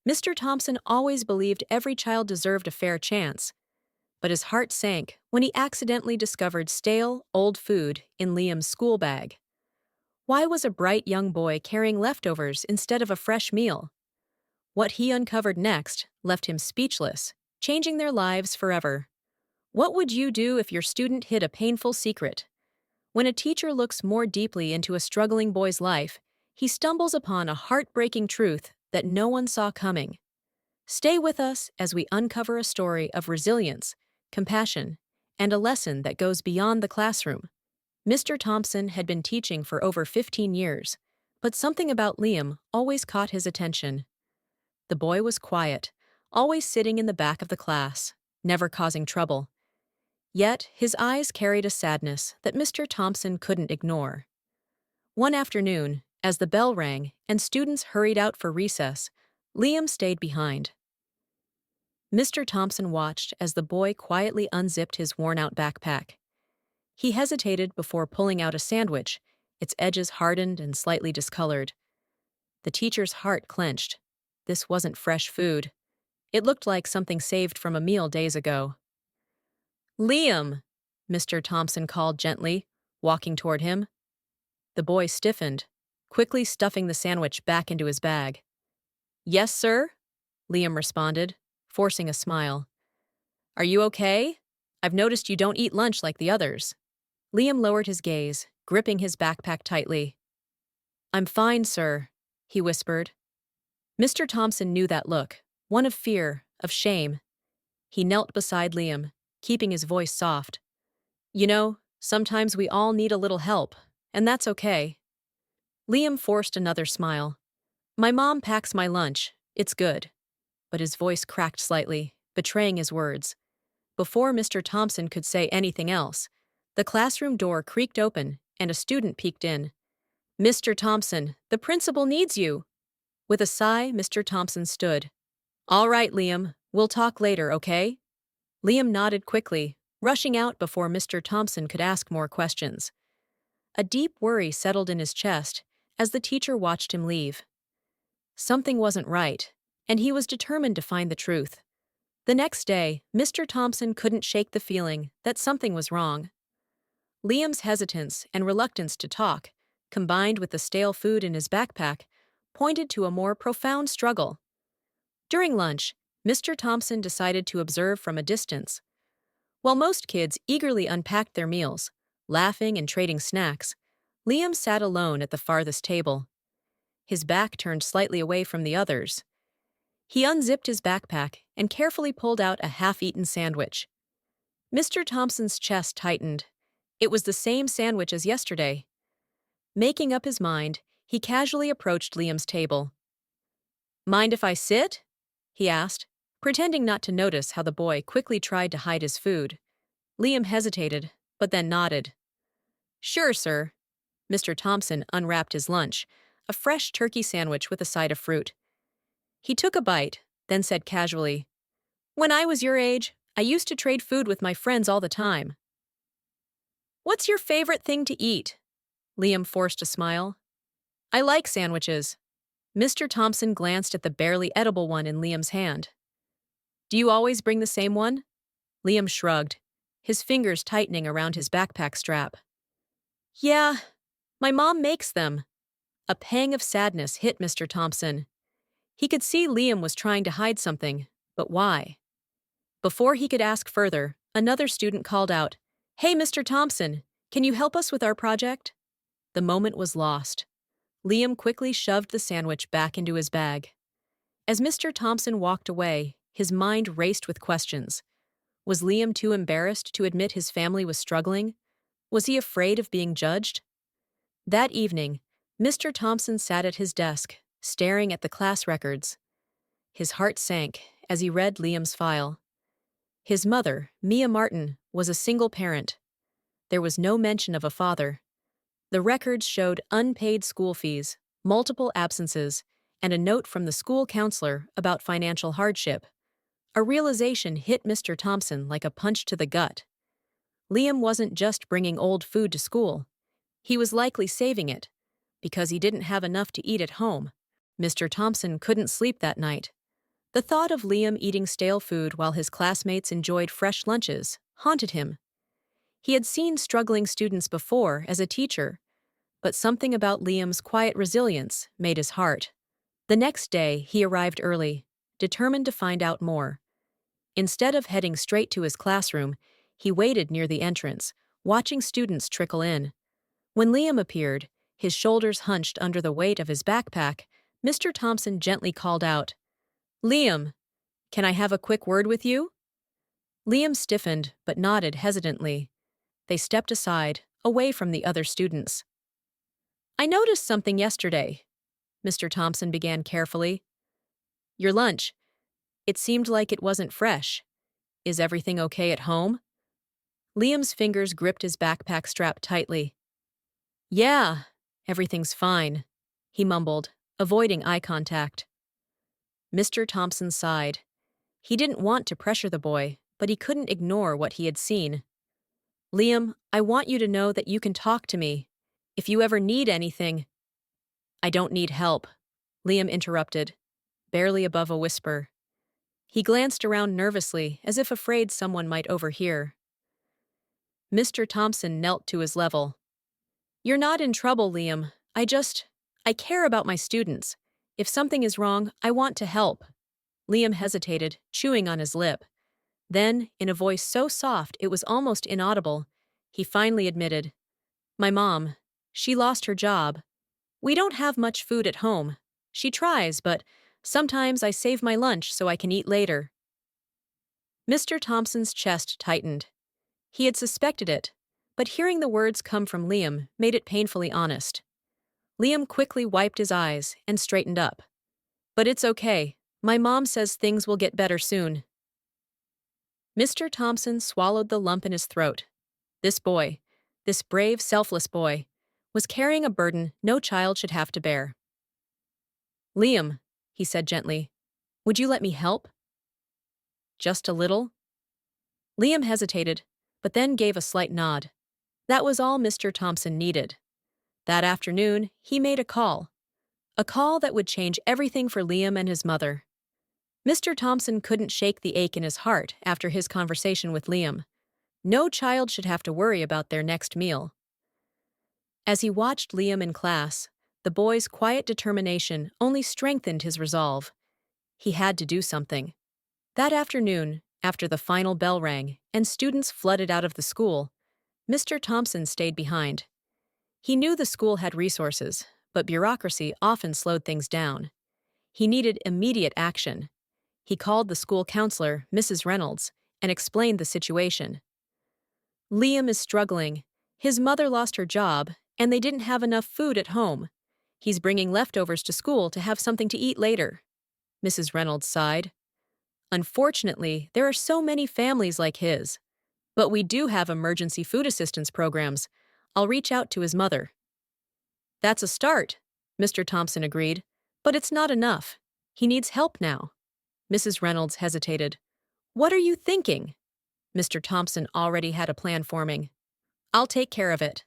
Mr. Thompson always believed every child deserved a fair chance, but his heart sank when he accidentally discovered stale, old food in Liam's school bag. Why was a bright young boy carrying leftovers instead of a fresh meal? What he uncovered next left him speechless, changing their lives forever. What would you do if your student hid a painful secret? When a teacher looks more deeply into a struggling boy's life, he stumbles upon a heartbreaking truth that no one saw coming. Stay with us as we uncover a story of resilience, compassion, and a lesson that goes beyond the classroom. Mr. Thompson had been teaching for over 15 years, but something about Liam always caught his attention. The boy was quiet, always sitting in the back of the class, never causing trouble. Yet his eyes carried a sadness that Mr. Thompson couldn't ignore. One afternoon, as the bell rang and students hurried out for recess, Liam stayed behind. Mr. Thompson watched as the boy quietly unzipped his worn-out backpack. He hesitated before pulling out a sandwich, its edges hardened and slightly discolored. The teacher's heart clenched. This wasn't fresh food. It looked like something saved from a meal days ago. "Liam!" Mr. Thompson called gently, walking toward him. The boy stiffened, quickly stuffing the sandwich back into his bag. "Yes, sir?" Liam responded, forcing a smile. "Are you okay? I've noticed you don't eat lunch like the others." Liam lowered his gaze, gripping his backpack tightly. "I'm fine, sir," he whispered. Mr. Thompson knew that look, one of fear, of shame. He knelt beside Liam, keeping his voice soft. "You know, sometimes we all need a little help, and that's okay." Liam forced another smile. "My mom packs my lunch. It's good." But his voice cracked slightly, betraying his words. Before Mr. Thompson could say anything else, the classroom door creaked open and a student peeked in. "Mr. Thompson, the principal needs you." With a sigh, Mr. Thompson stood. "All right, Liam, we'll talk later, okay?" Liam nodded quickly, rushing out before Mr. Thompson could ask more questions. A deep worry settled in his chest as the teacher watched him leave. Something wasn't right, and he was determined to find the truth. The next day, Mr. Thompson couldn't shake the feeling that something was wrong. Liam's hesitance and reluctance to talk, combined with the stale food in his backpack, pointed to a more profound struggle. During lunch, Mr. Thompson decided to observe from a distance. While most kids eagerly unpacked their meals, laughing and trading snacks, Liam sat alone at the farthest table. His back turned slightly away from the others. He unzipped his backpack and carefully pulled out a half-eaten sandwich. Mr. Thompson's chest tightened. It was the same sandwich as yesterday. Making up his mind, he casually approached Liam's table. "Mind if I sit?" he asked, pretending not to notice how the boy quickly tried to hide his food. Liam hesitated, but then nodded. "Sure, sir." Mr. Thompson unwrapped his lunch, a fresh turkey sandwich with a side of fruit. He took a bite, then said casually, "When I was your age, I used to trade food with my friends all the time." "What's your favorite thing to eat?" Liam forced a smile. "I like sandwiches." Mr. Thompson glanced at the barely edible one in Liam's hand. "Do you always bring the same one?" Liam shrugged, his fingers tightening around his backpack strap. "Yeah, my mom makes them." A pang of sadness hit Mr. Thompson. He could see Liam was trying to hide something, but why? Before he could ask further, another student called out, "Hey, Mr. Thompson, can you help us with our project?" The moment was lost. Liam quickly shoved the sandwich back into his bag. As Mr. Thompson walked away, his mind raced with questions. Was Liam too embarrassed to admit his family was struggling? Was he afraid of being judged? That evening, Mr. Thompson sat at his desk, staring at the class records. His heart sank as he read Liam's file. His mother, Mia Martin, was a single parent. There was no mention of a father. The records showed unpaid school fees, multiple absences, and a note from the school counselor about financial hardship. A realization hit Mr. Thompson like a punch to the gut. Liam wasn't just bringing old food to school. He was likely saving it, because he didn't have enough to eat at home. Mr. Thompson couldn't sleep that night. The thought of Liam eating stale food while his classmates enjoyed fresh lunches haunted him. He had seen struggling students before as a teacher, but something about Liam's quiet resilience made his heart. The next day, he arrived early, determined to find out more. Instead of heading straight to his classroom, he waited near the entrance, watching students trickle in. When Liam appeared, his shoulders hunched under the weight of his backpack, Mr. Thompson gently called out, "Liam, can I have a quick word with you?" Liam stiffened but nodded hesitantly. They stepped aside, away from the other students. "I noticed something yesterday," Mr. Thompson began carefully. "Your lunch. It seemed like it wasn't fresh. Is everything okay at home?" Liam's fingers gripped his backpack strap tightly. "Yeah, everything's fine," he mumbled, avoiding eye contact. Mr. Thompson sighed. He didn't want to pressure the boy, but he couldn't ignore what he had seen. "Liam, I want you to know that you can talk to me. If you ever need anything—" "I don't need help," Liam interrupted, barely above a whisper. He glanced around nervously, as if afraid someone might overhear. Mr. Thompson knelt to his level. "You're not in trouble, Liam. I care about my students. If something is wrong, I want to help." Liam hesitated, chewing on his lip. Then, in a voice so soft it was almost inaudible, he finally admitted, "My mom, she lost her job. We don't have much food at home. She tries, but sometimes I save my lunch so I can eat later." Mr. Thompson's chest tightened. He had suspected it, but hearing the words come from Liam made it painfully honest. Liam quickly wiped his eyes and straightened up. "But it's okay. My mom says things will get better soon." Mr. Thompson swallowed the lump in his throat. This boy, this brave, selfless boy, was carrying a burden no child should have to bear. "Liam," he said gently, "would you let me help?" "Just a little?" Liam hesitated, but then gave a slight nod. That was all Mr. Thompson needed. That afternoon, he made a call that would change everything for Liam and his mother. Mr. Thompson couldn't shake the ache in his heart after his conversation with Liam. No child should have to worry about their next meal. As he watched Liam in class, the boy's quiet determination only strengthened his resolve. He had to do something. That afternoon, after the final bell rang and students flooded out of the school, Mr. Thompson stayed behind. He knew the school had resources, but bureaucracy often slowed things down. He needed immediate action. He called the school counselor, Mrs. Reynolds, and explained the situation. "Liam is struggling. His mother lost her job, and they didn't have enough food at home. He's bringing leftovers to school to have something to eat later." Mrs. Reynolds sighed. "Unfortunately, there are so many families like his. But we do have emergency food assistance programs. I'll reach out to his mother." "That's a start," Mr. Thompson agreed. "But it's not enough. He needs help now." Mrs. Reynolds hesitated. "What are you thinking?" Mr. Thompson already had a plan forming. "I'll take care of it."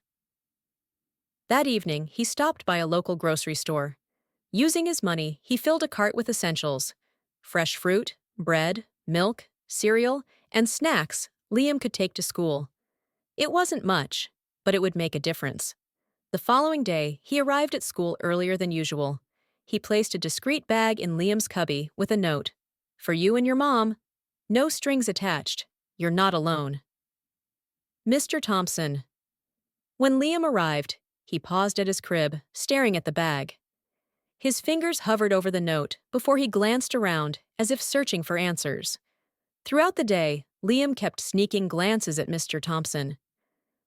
That evening, he stopped by a local grocery store. Using his money, he filled a cart with essentials: fresh fruit, bread, milk, cereal, and snacks Liam could take to school. It wasn't much, but it would make a difference. The following day, he arrived at school earlier than usual. He placed a discreet bag in Liam's cubby with a note. "For you and your mom. No strings attached. You're not alone." Mr. Thompson. When Liam arrived, he paused at his crib, staring at the bag. His fingers hovered over the note before he glanced around as if searching for answers. Throughout the day, Liam kept sneaking glances at Mr. Thompson.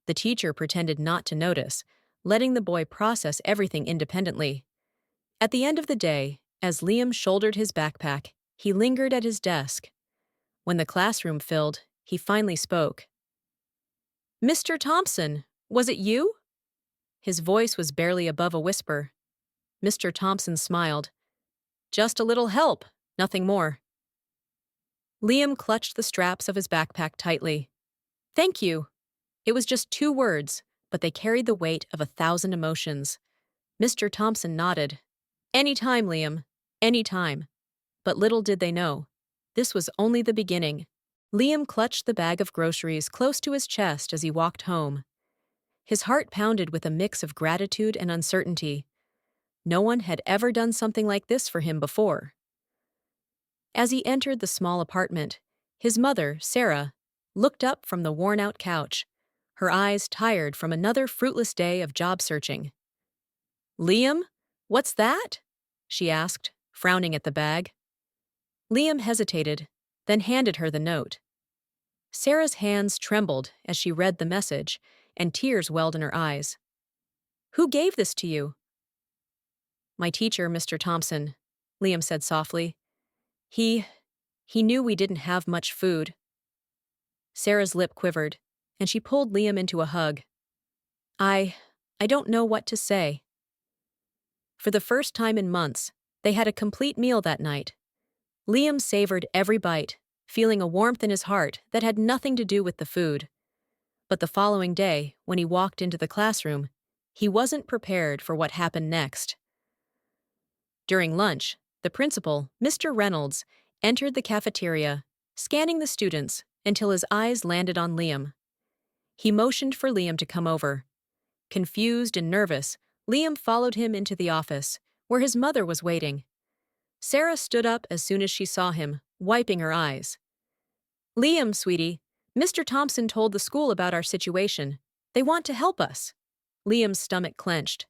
The teacher pretended not to notice, letting the boy process everything independently. At the end of the day, as Liam shouldered his backpack, he lingered at his desk. When the classroom filled, he finally spoke. "Mr. Thompson, was it you?" His voice was barely above a whisper. Mr. Thompson smiled. "Just a little help, nothing more." Liam clutched the straps of his backpack tightly. "Thank you." It was just 2 words, but they carried the weight of 1,000 emotions. Mr. Thompson nodded. "Any time, Liam. Any time." But little did they know, this was only the beginning. Liam clutched the bag of groceries close to his chest as he walked home. His heart pounded with a mix of gratitude and uncertainty. No one had ever done something like this for him before. As he entered the small apartment, his mother, Sarah, looked up from the worn-out couch, her eyes tired from another fruitless day of job searching. "Liam, what's that?" she asked, frowning at the bag. Liam hesitated, then handed her the note. Sarah's hands trembled as she read the message, and tears welled in her eyes. "Who gave this to you?" "My teacher, Mr. Thompson," Liam said softly. He knew we didn't have much food." Sarah's lip quivered, and she pulled Liam into a hug. I don't know what to say." For the first time in months, they had a complete meal that night. Liam savored every bite, feeling a warmth in his heart that had nothing to do with the food. But the following day, when he walked into the classroom, he wasn't prepared for what happened next. During lunch, the principal, Mr. Reynolds, entered the cafeteria, scanning the students until his eyes landed on Liam. He motioned for Liam to come over. Confused and nervous, Liam followed him into the office, where his mother was waiting. Sarah stood up as soon as she saw him, wiping her eyes. "Liam, sweetie, Mr. Thompson told the school about our situation. They want to help us." Liam's stomach clenched.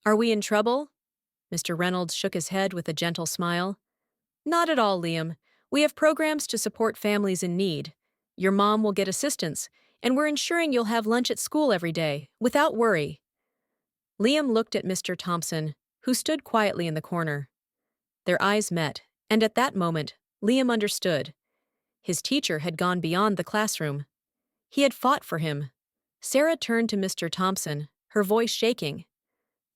"Are we in trouble?" Mr. Reynolds shook his head with a gentle smile. "Not at all, Liam. We have programs to support families in need. Your mom will get assistance, and we're ensuring you'll have lunch at school every day, without worry." Liam looked at Mr. Thompson, who stood quietly in the corner. Their eyes met, and at that moment, Liam understood. His teacher had gone beyond the classroom. He had fought for him. Sarah turned to Mr. Thompson, her voice shaking.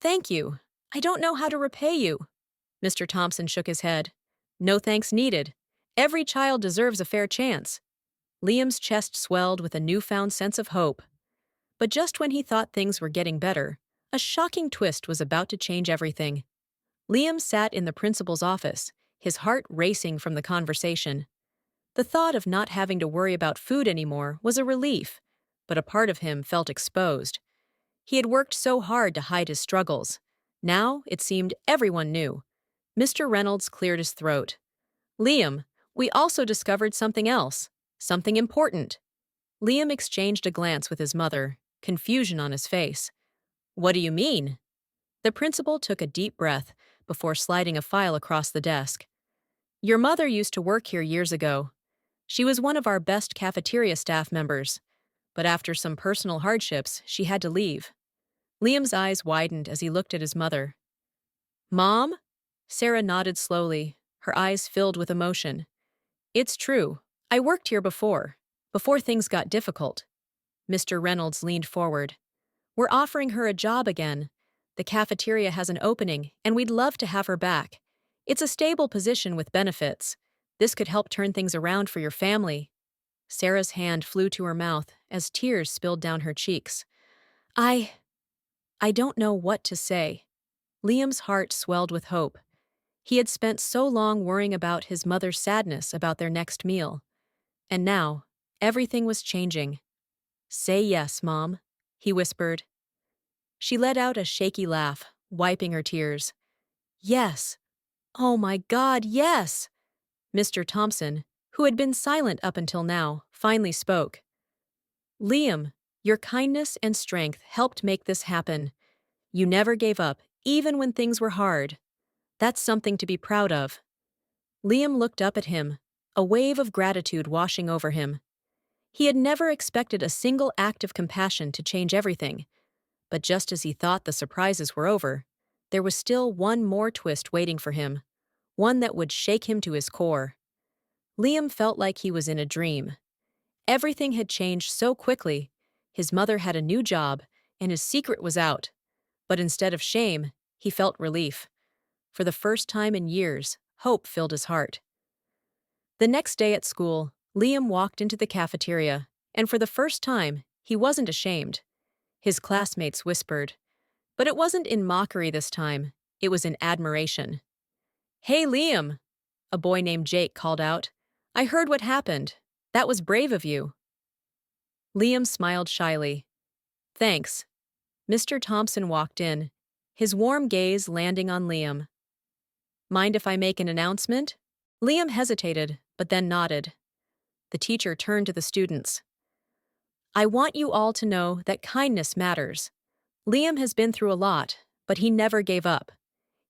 "Thank you. I don't know how to repay you." Mr. Thompson shook his head. "No thanks needed. Every child deserves a fair chance." Liam's chest swelled with a newfound sense of hope. But just when he thought things were getting better, a shocking twist was about to change everything. Liam sat in the principal's office, his heart racing from the conversation. The thought of not having to worry about food anymore was a relief, but a part of him felt exposed. He had worked so hard to hide his struggles. Now, it seemed everyone knew. Mr. Reynolds cleared his throat. "Liam, we also discovered something else. Something important." Liam exchanged a glance with his mother, confusion on his face. "What do you mean?" The principal took a deep breath before sliding a file across the desk. "Your mother used to work here years ago. She was one of our best cafeteria staff members, but after some personal hardships, she had to leave." Liam's eyes widened as he looked at his mother. "Mom?" Sarah nodded slowly, her eyes filled with emotion. "It's true. I worked here before things got difficult." Mr. Reynolds leaned forward. "We're offering her a job again. The cafeteria has an opening, and we'd love to have her back. It's a stable position with benefits. This could help turn things around for your family." Sarah's hand flew to her mouth as tears spilled down her cheeks. I don't know what to say." Liam's heart swelled with hope. He had spent so long worrying about his mother's sadness about their next meal. And now, everything was changing. "Say yes, Mom," he whispered. She let out a shaky laugh, wiping her tears. "Yes. Oh my God, yes!" Mr. Thompson, who had been silent up until now, finally spoke. "Liam, your kindness and strength helped make this happen. You never gave up, even when things were hard. That's something to be proud of." Liam looked up at him, a wave of gratitude washing over him. He had never expected a single act of compassion to change everything. But just as he thought the surprises were over, there was still one more twist waiting for him, one that would shake him to his core. Liam felt like he was in a dream. Everything had changed so quickly. His mother had a new job, and his secret was out. But instead of shame, he felt relief. For the first time in years, hope filled his heart. The next day at school, Liam walked into the cafeteria, and for the first time, he wasn't ashamed. His classmates whispered. But it wasn't in mockery this time, it was in admiration. "Hey, Liam!" a boy named Jake called out. "I heard what happened. That was brave of you." Liam smiled shyly. "Thanks." Mr. Thompson walked in, his warm gaze landing on Liam. "Mind if I make an announcement?" Liam hesitated, but then nodded. The teacher turned to the students. "I want you all to know that kindness matters. Liam has been through a lot, but he never gave up.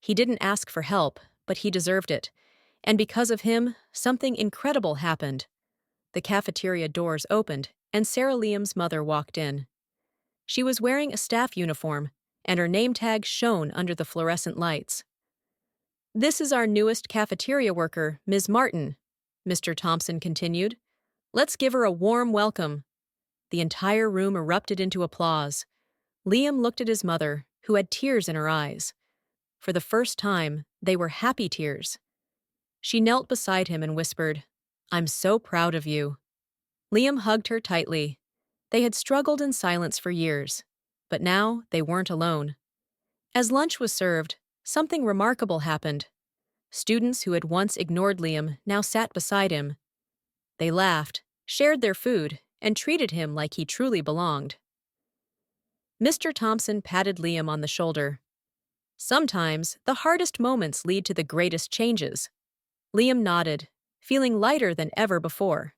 He didn't ask for help, but he deserved it. And because of him, something incredible happened." The cafeteria doors opened, and Sarah Liam's mother walked in. She was wearing a staff uniform, and her name tag shone under the fluorescent lights. "This is our newest cafeteria worker, Ms. Martin," Mr. Thompson continued. "Let's give her a warm welcome." The entire room erupted into applause. Liam looked at his mother, who had tears in her eyes. For the first time, they were happy tears. She knelt beside him and whispered, "I'm so proud of you." Liam hugged her tightly. They had struggled in silence for years, but now they weren't alone. As lunch was served, something remarkable happened. Students who had once ignored Liam now sat beside him. They laughed, shared their food, and treated him like he truly belonged. Mr. Thompson patted Liam on the shoulder. "Sometimes, the hardest moments lead to the greatest changes." Liam nodded, feeling lighter than ever before.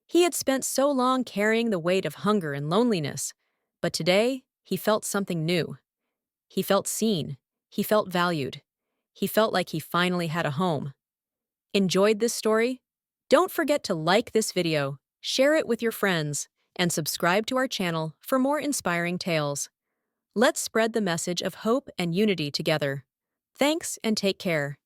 He had spent so long carrying the weight of hunger and loneliness, but today he felt something new. He felt seen. He felt valued. He felt like he finally had a home. Enjoyed this story? Don't forget to like this video, share it with your friends, and subscribe to our channel for more inspiring tales. Let's spread the message of hope and unity together. Thanks and take care.